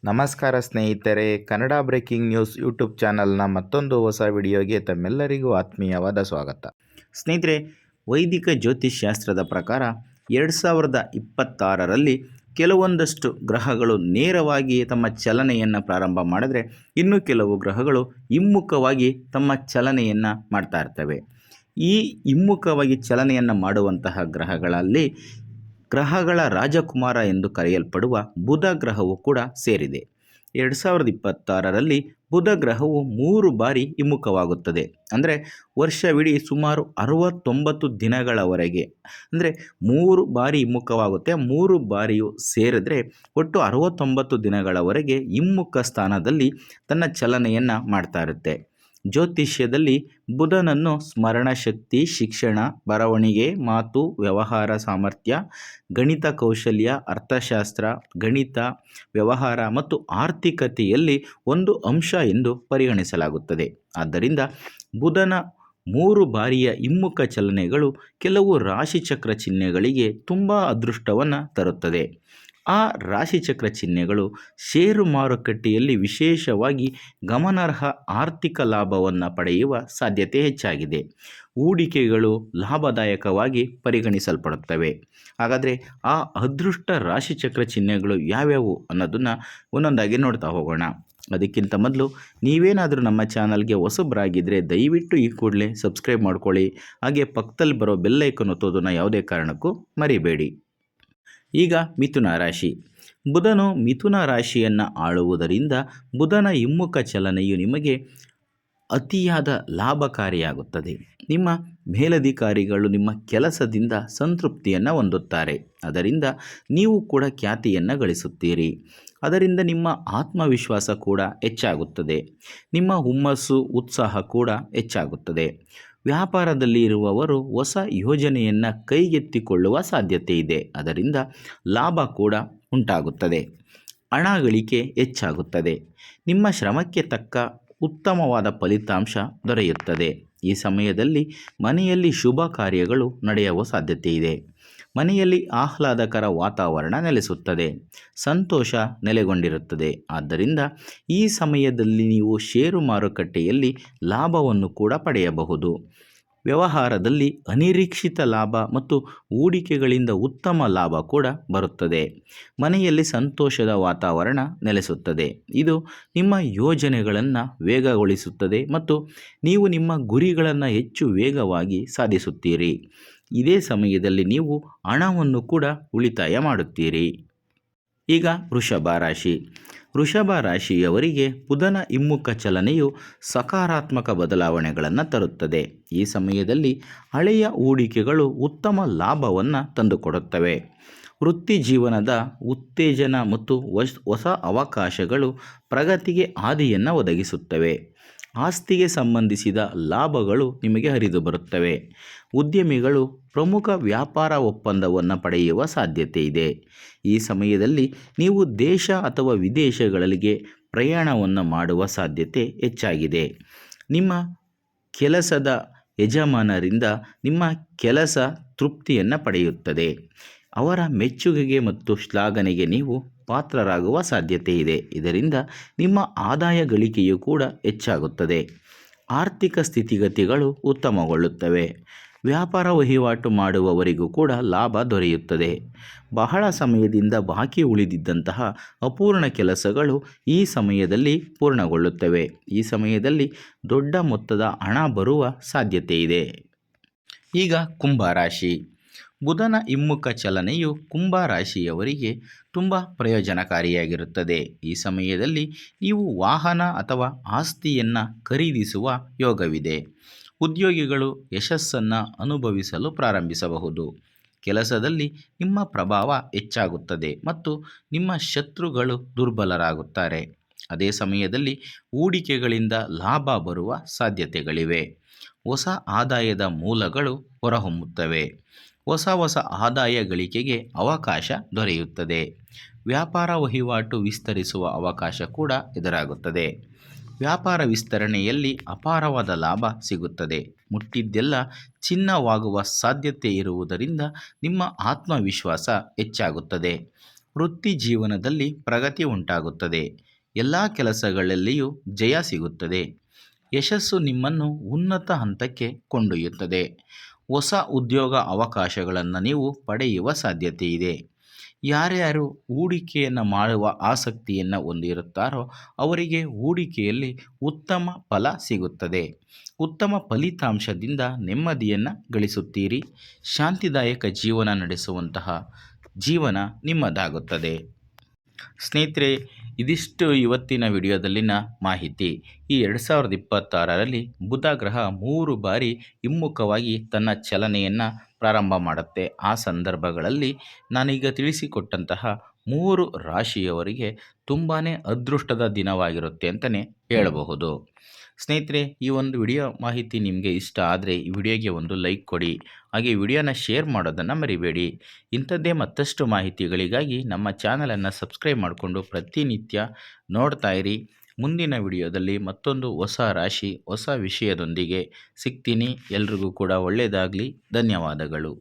ನಮಸ್ಕಾರ ಸ್ನೇಹಿತರೆ, Kannada breaking news YouTube ಚಾನಲ್ನ ಮತ್ತೊಂದು ಹೊಸ ವಿಡಿಯೋಗೆ ತಮ್ಮೆಲ್ಲರಿಗೂ ಆತ್ಮೀಯವಾದ ಸ್ವಾಗತ. ಸ್ನೇಹಿತರೆ, ವೈದಿಕ ಜ್ಯೋತಿಷ್ಶಾಸ್ತ್ರದ ಪ್ರಕಾರ 2026ರಲ್ಲಿ ಕೆಲವೊಂದಷ್ಟು ಗ್ರಹಗಳು ನೇರವಾಗಿ ತಮ್ಮ ಚಲನೆಯನ್ನು ಪ್ರಾರಂಭ ಮಾಡಿದ್ರೆ, ಇನ್ನು ಕೆಲವು ಗ್ರಹಗಳು ಹಿಮ್ಮುಖವಾಗಿ ತಮ್ಮ ಚಲನೆಯನ್ನು ಮಾಡ್ತಾ ಇರ್ತವೆ. ಈ ಹಿಮ್ಮುಖವಾಗಿ ಚಲನೆಯನ್ನು ಮಾಡುವಂತಹ ಗ್ರಹಗಳ ರಾಜಕುಮಾರ ಎಂದು ಕರೆಯಲ್ಪಡುವ ಬುಧ ಗ್ರಹವು ಕೂಡ ಸೇರಿದೆ. 2026ರಲ್ಲಿ ಬುಧ ಗ್ರಹವು 3 ಬಾರಿ ಹಿಮ್ಮುಖವಾಗುತ್ತದೆ. ಅಂದರೆ ವರ್ಷವಿಡೀ ಸುಮಾರು 69 ದಿನಗಳವರೆಗೆ, ಅಂದರೆ 3 ಬಾರಿ ಹಿಮ್ಮುಖವಾಗುತ್ತೆ. 3 ಬಾರಿಯು ಸೇರಿದ್ರೆ ಒಟ್ಟು 69 ದಿನಗಳವರೆಗೆ ಹಿಮ್ಮುಖ ಸ್ಥಾನದಲ್ಲಿ ತನ್ನ ಚಲನೆಯನ್ನು ಮಾಡ್ತಾ ಇರುತ್ತೆ. ಜ್ಯೋತಿಷ್ಯದಲ್ಲಿ ಬುಧನನ್ನು ಸ್ಮರಣಶಕ್ತಿ, ಶಿಕ್ಷಣ, ಬರವಣಿಗೆ, ಮಾತು, ವ್ಯವಹಾರ ಸಾಮರ್ಥ್ಯ, ಗಣಿತ ಕೌಶಲ್ಯ, ಅರ್ಥಶಾಸ್ತ್ರ, ಗಣಿತ, ವ್ಯವಹಾರ ಮತ್ತು ಆರ್ಥಿಕತೆಯಲ್ಲಿ ಒಂದು ಅಂಶ ಎಂದು ಪರಿಗಣಿಸಲಾಗುತ್ತದೆ. ಆದ್ದರಿಂದ ಬುಧನ 3 ಬಾರಿಯ ಹಿಮ್ಮುಖ ಚಲನೆಗಳು ಕೆಲವು ರಾಶಿಚಕ್ರ ಚಿಹ್ನೆಗಳಿಗೆ ತುಂಬ ಅದೃಷ್ಟವನ್ನು ತರುತ್ತದೆ. ಆ ರಾಶಿಚಕ್ರ ಚಿಹ್ನೆಗಳು ಷೇರು ಮಾರುಕಟ್ಟೆಯಲ್ಲಿ ವಿಶೇಷವಾಗಿ ಗಮನಾರ್ಹ ಆರ್ಥಿಕ ಲಾಭವನ್ನು ಪಡೆಯುವ ಸಾಧ್ಯತೆ ಹೆಚ್ಚಾಗಿದೆ. ಹೂಡಿಕೆಗಳು ಲಾಭದಾಯಕವಾಗಿ ಪರಿಗಣಿಸಲ್ಪಡುತ್ತವೆ. ಹಾಗಾದರೆ ಆ ಅದೃಷ್ಟ ರಾಶಿಚಕ್ರ ಚಿಹ್ನೆಗಳು ಯಾವ್ಯಾವು ಅನ್ನೋದನ್ನು ಒಂದೊಂದಾಗಿ ನೋಡ್ತಾ ಹೋಗೋಣ. ಅದಕ್ಕಿಂತ ಮೊದಲು ನೀವೇನಾದರೂ ನಮ್ಮ ಚಾನಲ್ಗೆ ಹೊಸಬರಾಗಿದ್ದರೆ ದಯವಿಟ್ಟು ಈ ಕೂಡಲೇ ಸಬ್ಸ್ಕ್ರೈಬ್ ಮಾಡ್ಕೊಳ್ಳಿ. ಹಾಗೆ ಪಕ್ಕದಲ್ಲಿ ಬರೋ ಬೆಲ್ ಐಕಾನ್ ಒತ್ತೋದನ್ನು ಯಾವುದೇ ಕಾರಣಕ್ಕೂ ಮರಿಬೇಡಿ. ಈಗ ಮಿಥುನ ರಾಶಿ. ಬುಧನು ಮಿಥುನ ರಾಶಿಯನ್ನು ಆಳುವುದರಿಂದ ಬುಧನ ಹಿಮ್ಮುಖ ಚಲನೆಯು ನಿಮಗೆ ಅತಿಯಾದ ಲಾಭಕಾರಿಯಾಗುತ್ತದೆ. ನಿಮ್ಮ ಮೇಲಧಿಕಾರಿಗಳು ನಿಮ್ಮ ಕೆಲಸದಿಂದ ಸಂತೃಪ್ತಿಯನ್ನು ಹೊಂದುತ್ತಾರೆ. ಅದರಿಂದ ನೀವು ಕೂಡ ಖ್ಯಾತಿಯನ್ನು ಗಳಿಸುತ್ತೀರಿ. ಅದರಿಂದ ನಿಮ್ಮ ಆತ್ಮವಿಶ್ವಾಸ ಕೂಡ ಹೆಚ್ಚಾಗುತ್ತದೆ. ನಿಮ್ಮ ಹುಮ್ಮಸ್ಸು, ಉತ್ಸಾಹ ಕೂಡ ಹೆಚ್ಚಾಗುತ್ತದೆ. ವ್ಯಾಪಾರದಲ್ಲಿ ಇರುವವರು ಹೊಸ ಯೋಜನೆಯನ್ನು ಕೈಗೆತ್ತಿಕೊಳ್ಳುವ ಸಾಧ್ಯತೆ ಇದೆ. ಅದರಿಂದ ಲಾಭ ಕೂಡ ಉಂಟಾಗುತ್ತದೆ. ಹಣ ಗಳಿಕೆ ಹೆಚ್ಚಾಗುತ್ತದೆ. ನಿಮ್ಮ ಶ್ರಮಕ್ಕೆ ತಕ್ಕ ಉತ್ತಮವಾದ ಫಲಿತಾಂಶ ದೊರೆಯುತ್ತದೆ. ಈ ಸಮಯದಲ್ಲಿ ಮನೆಯಲ್ಲಿ ಶುಭ ಕಾರ್ಯಗಳು ನಡೆಯುವ ಸಾಧ್ಯತೆ ಇದೆ. ಮನೆಯಲ್ಲಿ ಆಹ್ಲಾದಕರ ವಾತಾವರಣ ನೆಲೆಸುತ್ತದೆ. ಸಂತೋಷ ನೆಲೆಗೊಂಡಿರುತ್ತದೆ. ಆದ್ದರಿಂದ ಈ ಸಮಯದಲ್ಲಿ ನೀವು ಷೇರು ಮಾರುಕಟ್ಟೆಯಲ್ಲಿ ಲಾಭವನ್ನು ಕೂಡ ಪಡೆಯಬಹುದು. ವ್ಯವಹಾರದಲ್ಲಿ ಅನಿರೀಕ್ಷಿತ ಲಾಭ ಮತ್ತು ಹೂಡಿಕೆಗಳಿಂದ ಉತ್ತಮ ಲಾಭ ಕೂಡ ಬರುತ್ತದೆ. ಮನೆಯಲ್ಲಿ ಸಂತೋಷದ ವಾತಾವರಣ ನೆಲೆಸುತ್ತದೆ. ಇದು ನಿಮ್ಮ ಯೋಜನೆಗಳನ್ನು ವೇಗಗೊಳಿಸುತ್ತದೆ ಮತ್ತು ನೀವು ನಿಮ್ಮ ಗುರಿಗಳನ್ನು ಹೆಚ್ಚು ವೇಗವಾಗಿ ಸಾಧಿಸುತ್ತೀರಿ. ಇದೇ ಸಮಯದಲ್ಲಿ ನೀವು ಹಣವನ್ನು ಕೂಡ ಉಳಿತಾಯ ಮಾಡುತ್ತೀರಿ. ಈಗ ವೃಷಭ ರಾಶಿ. ವೃಷಭ ರಾಶಿಯವರಿಗೆ ಬುಧನ ಹಿಮ್ಮುಖ ಚಲನೆಯು ಸಕಾರಾತ್ಮಕ ಬದಲಾವಣೆಗಳನ್ನು ತರುತ್ತದೆ. ಈ ಸಮಯದಲ್ಲಿ ಹಳೆಯ ಹೂಡಿಕೆಗಳು ಉತ್ತಮ ಲಾಭವನ್ನು ತಂದುಕೊಡುತ್ತವೆ. ವೃತ್ತಿ ಜೀವನದ ಉತ್ತೇಜನ ಮತ್ತು ಹೊಸ ಅವಕಾಶಗಳು ಪ್ರಗತಿಗೆ ಹಾದಿಯನ್ನು ಒದಗಿಸುತ್ತವೆ. ಆಸ್ತಿಗೆ ಸಂಬಂಧಿಸಿದ ಲಾಭಗಳು ನಿಮಗೆ ಹರಿದು ಬರುತ್ತವೆ. ಉದ್ಯಮಿಗಳು ಪ್ರಮುಖ ವ್ಯಾಪಾರ ಒಪ್ಪಂದವನ್ನು ಪಡೆಯುವ ಸಾಧ್ಯತೆ ಇದೆ. ಈ ಸಮಯದಲ್ಲಿ ನೀವು ದೇಶ ಅಥವಾ ವಿದೇಶಗಳಿಗೆ ಪ್ರಯಾಣವನ್ನು ಮಾಡುವ ಸಾಧ್ಯತೆ ಹೆಚ್ಚಾಗಿದೆ. ನಿಮ್ಮ ಕೆಲಸದ ಯಜಮಾನರಿಂದ ನಿಮ್ಮ ಕೆಲಸ ತೃಪ್ತಿಯನ್ನು ಪಡೆಯುತ್ತದೆ. ಅವರ ಮೆಚ್ಚುಗೆಗೆ ಮತ್ತು ಶ್ಲಾಘನೆಗೆ ನೀವು ಪಾತ್ರರಾಗುವ ಸಾಧ್ಯತೆ ಇದೆ. ಇದರಿಂದ ನಿಮ್ಮ ಆದಾಯ ಗಳಿಕೆಯು ಕೂಡ ಹೆಚ್ಚಾಗುತ್ತದೆ. ಆರ್ಥಿಕ ಸ್ಥಿತಿಗತಿಗಳು ಉತ್ತಮಗೊಳ್ಳುತ್ತವೆ. ವ್ಯಾಪಾರ ವಹಿವಾಟು ಮಾಡುವವರಿಗೂ ಕೂಡ ಲಾಭ ದೊರೆಯುತ್ತದೆ. ಬಹಳ ಸಮಯದಿಂದ ಬಾಕಿ ಉಳಿದಿದ್ದಂತಹ ಅಪೂರ್ಣ ಕೆಲಸಗಳು ಈ ಸಮಯದಲ್ಲಿ ಪೂರ್ಣಗೊಳ್ಳುತ್ತವೆ. ಈ ಸಮಯದಲ್ಲಿ ದೊಡ್ಡ ಮೊತ್ತದ ಹಣ ಬರುವ ಸಾಧ್ಯತೆ ಇದೆ. ಈಗ ಕುಂಭರಾಶಿ. ಬುಧನ ಹಿಮ್ಮುಖ ಚಲನೆಯು ಕುಂಭರಾಶಿಯವರಿಗೆ ತುಂಬ ಪ್ರಯೋಜನಕಾರಿಯಾಗಿರುತ್ತದೆ. ಈ ಸಮಯದಲ್ಲಿ ನೀವು ವಾಹನ ಅಥವಾ ಆಸ್ತಿಯನ್ನು ಖರೀದಿಸುವ ಯೋಗವಿದೆ. ಉದ್ಯೋಗಿಗಳು ಯಶಸ್ಸನ್ನು ಅನುಭವಿಸಲು ಪ್ರಾರಂಭಿಸಬಹುದು. ಕೆಲಸದಲ್ಲಿ ನಿಮ್ಮ ಪ್ರಭಾವ ಹೆಚ್ಚಾಗುತ್ತದೆ ಮತ್ತು ನಿಮ್ಮ ಶತ್ರುಗಳು ದುರ್ಬಲರಾಗುತ್ತಾರೆ. ಅದೇ ಸಮಯದಲ್ಲಿ ಹೂಡಿಕೆಗಳಿಂದ ಲಾಭ ಬರುವ ಸಾಧ್ಯತೆಗಳಿವೆ. ಹೊಸ ಆದಾಯದ ಮೂಲಗಳು ಹೊರಹೊಮ್ಮುತ್ತವೆ. ಹೊಸ ಆದಾಯ ಗಳಿಕೆಗೆ ಅವಕಾಶ ದೊರೆಯುತ್ತದೆ. ವ್ಯಾಪಾರ ವಹಿವಾಟು ವಿಸ್ತರಿಸುವ ಅವಕಾಶ ಕೂಡ ಎದುರಾಗುತ್ತದೆ. ವ್ಯಾಪಾರ ವಿಸ್ತರಣೆಯಲ್ಲಿ ಅಪಾರವಾದ ಲಾಭ ಸಿಗುತ್ತದೆ. ಮುಟ್ಟಿದ್ದೆಲ್ಲ ಚಿನ್ನವಾಗುವ ಸಾಧ್ಯತೆ ಇರುವುದರಿಂದ ನಿಮ್ಮ ಆತ್ಮವಿಶ್ವಾಸ ಹೆಚ್ಚಾಗುತ್ತದೆ. ವೃತ್ತಿ ಜೀವನದಲ್ಲಿ ಪ್ರಗತಿ ಉಂಟಾಗುತ್ತದೆ. ಎಲ್ಲ ಕೆಲಸಗಳಲ್ಲಿಯೂ ಜಯ ಸಿಗುತ್ತದೆ. ಯಶಸ್ಸು ನಿಮ್ಮನ್ನು ಉನ್ನತ ಹಂತಕ್ಕೆ ಕೊಂಡೊಯ್ಯುತ್ತದೆ. ಹೊಸ ಉದ್ಯೋಗ ಅವಕಾಶಗಳನ್ನು ನೀವು ಪಡೆಯುವ ಸಾಧ್ಯತೆ ಇದೆ. ಯಾರ್ಯಾರು ಹೂಡಿಕೆಯನ್ನು ಮಾಡುವ ಆಸಕ್ತಿಯನ್ನು ಹೊಂದಿರುತ್ತಾರೋ ಅವರಿಗೆ ಹೂಡಿಕೆಯಲ್ಲಿ ಉತ್ತಮ ಫಲ ಸಿಗುತ್ತದೆ. ಉತ್ತಮ ಫಲಿತಾಂಶದಿಂದ ನೆಮ್ಮದಿಯನ್ನು ಗಳಿಸುತ್ತೀರಿ. ಶಾಂತಿದಾಯಕ ಜೀವನ ನಡೆಸುವಂತಹ ಜೀವನ ನಿಮ್ಮದಾಗುತ್ತದೆ. ಸ್ನೇಹಿತರೆ, ಇದಿಷ್ಟು ಇವತ್ತಿನ ವಿಡಿಯೋದಲ್ಲಿನ ಮಾಹಿತಿ. ಈ 2026ರಲ್ಲಿ ಬುಧ ಗ್ರಹ 3 ಬಾರಿ ಹಿಮ್ಮುಖವಾಗಿ ತನ್ನ ಚಲನೆಯನ್ನು ಪ್ರಾರಂಭ ಮಾಡುತ್ತೆ. ಆ ಸಂದರ್ಭಗಳಲ್ಲಿ ನಾನೀಗ ತಿಳಿಸಿಕೊಟ್ಟಂತಹ 3 ರಾಶಿಯವರಿಗೆ ತುಂಬಾ ಅದೃಷ್ಟದ ದಿನವಾಗಿರುತ್ತೆ ಅಂತಲೇ ಹೇಳಬಹುದು. ಸ್ನೇಹಿತರೆ, ಈ ಒಂದು ವಿಡಿಯೋ ಮಾಹಿತಿ ನಿಮಗೆ ಇಷ್ಟ ಆದರೆ ಈ ವಿಡಿಯೋಗೆ ಒಂದು ಲೈಕ್ ಕೊಡಿ. ಹಾಗೆ ವಿಡಿಯೋನ ಶೇರ್ ಮಾಡೋದನ್ನು ಮರಿಬೇಡಿ. ಇಂಥದ್ದೇ ಮತ್ತಷ್ಟು ಮಾಹಿತಿಗಳಿಗಾಗಿ ನಮ್ಮ ಚಾನಲನ್ನು ಸಬ್ಸ್ಕ್ರೈಬ್ ಮಾಡಿಕೊಂಡು ಪ್ರತಿನಿತ್ಯ ನೋಡ್ತಾ ಇರಿ. ಮುಂದಿನ ವಿಡಿಯೋದಲ್ಲಿ ಮತ್ತೊಂದು ಹೊಸ ರಾಶಿ ಹೊಸ ವಿಷಯದೊಂದಿಗೆ ಸಿಗ್ತೀನಿ. ಎಲ್ರಿಗೂ ಕೂಡ ಒಳ್ಳೆಯದಾಗಲಿ. ಧನ್ಯವಾದಗಳು.